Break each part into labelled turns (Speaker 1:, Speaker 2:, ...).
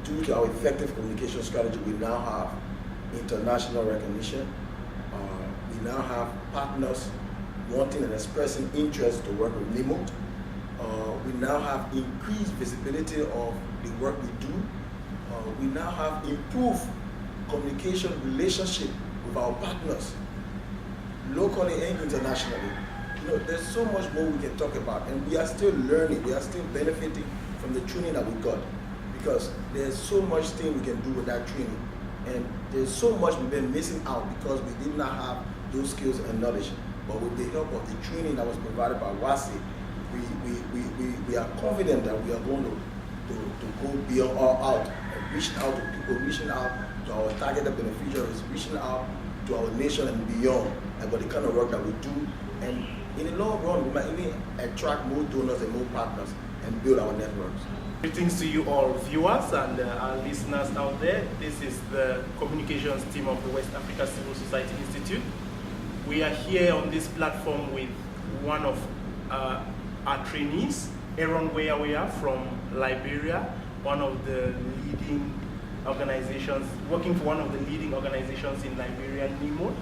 Speaker 1: due to our effective communication strategy, we now have international recognition. We now have partners wanting and expressing interest to work with NAYMOTE. We now have increased visibility of the work we do. We now have improved communication relationship with our partners, locally and internationally. There's so much more we can talk about, and we are still learning. We are still benefiting from the training that we got, because there's so much thing we can do with that training, and there's so much we've been missing out because we did not have those skills and knowledge. But with the help of the training that was provided by WACSI, we are confident that we are going to go beyond out and reach out to people, reaching out to our targeted beneficiaries, reaching out to our nation and beyond about the kind of work that we do. And in the long run, we might even attract more donors and more partners and build our networks.
Speaker 2: Greetings to you all viewers and our listeners out there. This is the communications team of the West Africa Civil Society Institute. We are here on this platform with one of our trainees, Weah Weah from Liberia, one of the leading organizations, working for one of the leading organizations in Liberia, NAYMOTE.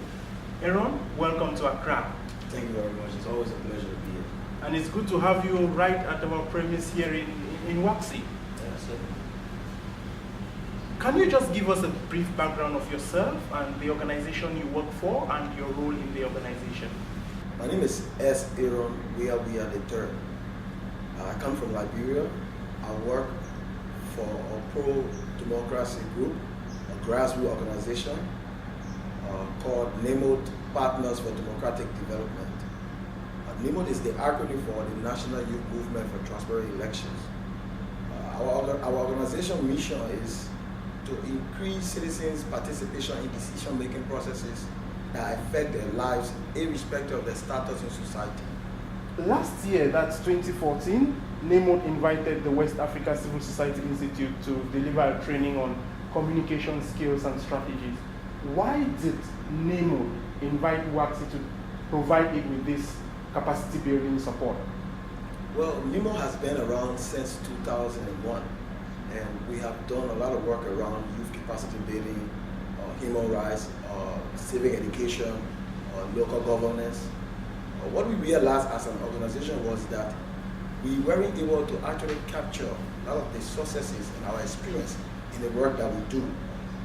Speaker 2: Aaron, welcome to Accra.
Speaker 1: Thank you very much. It's always a pleasure to be here.
Speaker 2: And it's good to have you right at our premise here in WACSI.
Speaker 1: Yes, sir.
Speaker 2: Can you just give us a brief background of yourself and the organization you work for and your role in the organization?
Speaker 1: My name is Aaron Weah Weah III. I come from Liberia. I work for a pro-democracy group, a grassroots organization called NAYMOTE Partners for Democratic Development. NAYMOTE is the acronym for the National Youth Movement for Transparent Elections. Our organization mission is to increase citizens' participation in decision-making processes that affect their lives irrespective of their status in society.
Speaker 2: Last year, that's 2014, NAYMOTE invited the West Africa Civil Society Institute to deliver a training on communication skills and strategies. Why did NAYMOTE invite WACSI to provide it with this capacity building support?
Speaker 1: Well, NAYMOTE has been around since 2001, and we have done a lot of work around youth capacity building, human rights, civic education, local governance. What we realized as an organization was that we weren't able to actually capture a lot of the successes and our experience in the work that we do.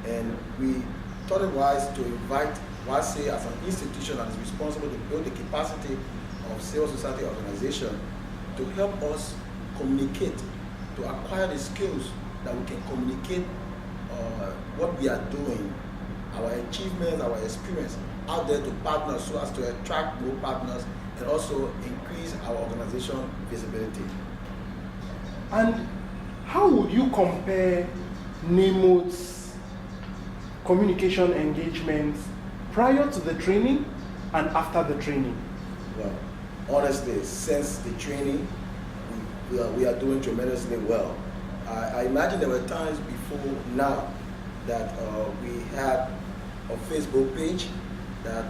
Speaker 1: And we thought it wise to invite WACSI as an institution that is responsible to build the capacity of civil society organization to help us communicate, to acquire the skills that we can communicate what we are doing, our achievements, our experience out there to partners so as to attract more partners and also increase our organization visibility.
Speaker 2: And how would you compare NAYMOTE's communication engagements prior to the training and after the training?
Speaker 1: Well, honestly, since the training, we are doing tremendously well. I imagine there were times before now that we had a Facebook page that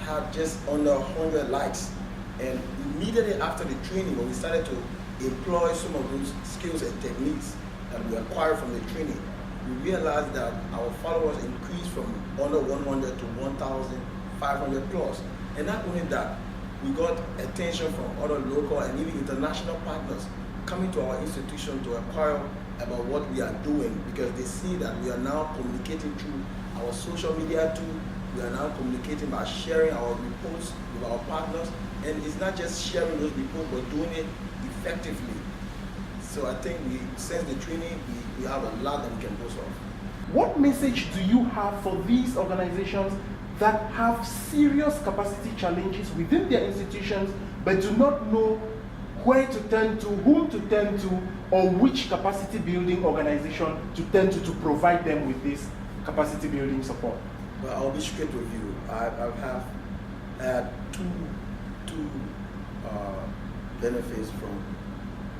Speaker 1: had just under 100 likes. And immediately after the training, when we started to employ some of those skills and techniques that we acquired from the training, we realized that our followers increased from under 100 to 1,500 plus. And not only that, we got attention from other local and even international partners coming to our institution to inquire about what we are doing, because they see that we are now communicating through our social media too. We are now communicating by sharing our reports with our partners, and it's not just sharing those reports, but doing it effectively. So I think since the training, we have a lot that we can boast of.
Speaker 2: What message do you have for these organizations that have serious capacity challenges within their institutions but do not know where to turn to, whom to turn to, or which capacity building organization to turn to provide them with this capacity building support?
Speaker 1: Well, I'll be straight with you. I have had two benefits from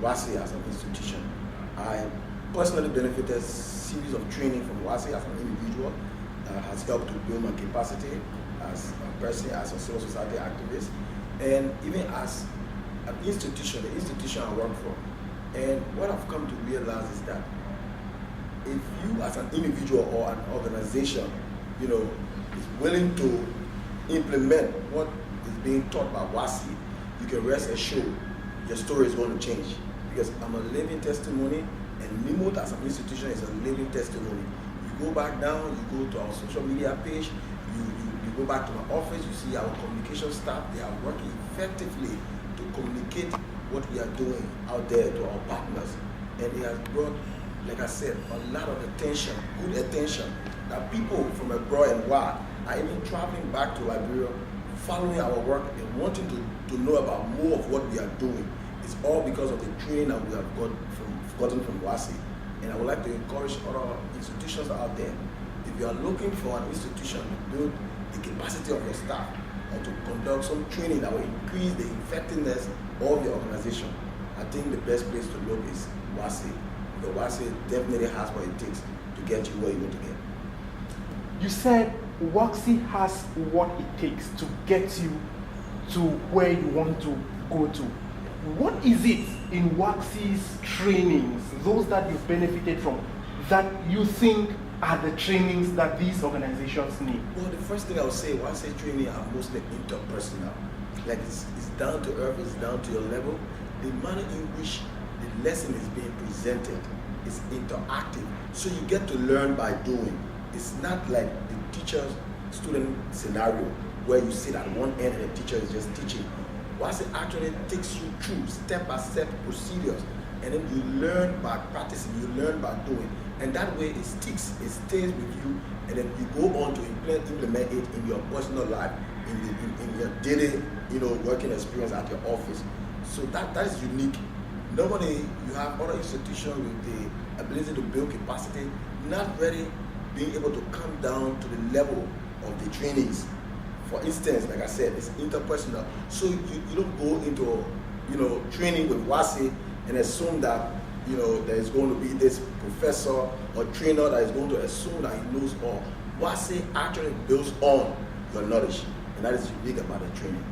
Speaker 1: WACSI as an institution. I personally benefited a series of training from WACSI as an individual that has helped to build my capacity as a person, as a civil society activist, and even as an institution, the institution I work for. And what I've come to realize is that if you as an individual or an organization, you know, is willing to implement what is being taught by WACSI, you can rest assured your story is going to change. Because I'm a living testimony, and NAYMOTE as an institution is a living testimony. You go back down, you go to our social media page, you go back to my office, you see our communication staff, they are working effectively to communicate what we are doing out there to our partners. And it has brought, like I said, a lot of attention, good attention, that people from abroad and wide are even traveling back to Liberia, following our work and wanting to know about more of what we are doing. It's all because of the training that we have gotten from WACSI. And I would like to encourage other institutions out there, if you are looking for an institution to build the capacity of your staff or to conduct some training that will increase the effectiveness of your organization, I think the best place to look is WACSI. Because WACSI definitely has what it takes to get you where you want to get.
Speaker 2: You said WACSI has what it takes to get you to where you want to go to. What is it in WACSI's trainings, those that you've benefited from, that you think are the trainings that these organizations need?
Speaker 1: Well, the first thing I would say, WACSI training are mostly interpersonal. Like it's down to earth, it's down to your level. The manner in which the lesson is being presented is interactive. So you get to learn by doing. It's not like the teacher-student scenario where you sit at one end and the teacher is just teaching. WACSI actually takes you through step-by-step procedures, and then you learn by practicing, you learn by doing, and that way it sticks, it stays with you, and then you go on to implement it in your personal life, in your daily, working experience at your office. So that is unique. Normally, you have other institutions with the ability to build capacity, not really being able to come down to the level of the trainings. For instance, like I said, it's interpersonal. So you don't go into, training with WACSI and assume that, there is going to be this professor or trainer that is going to assume that he knows all. WACSI actually builds on your knowledge, and that is unique about the training.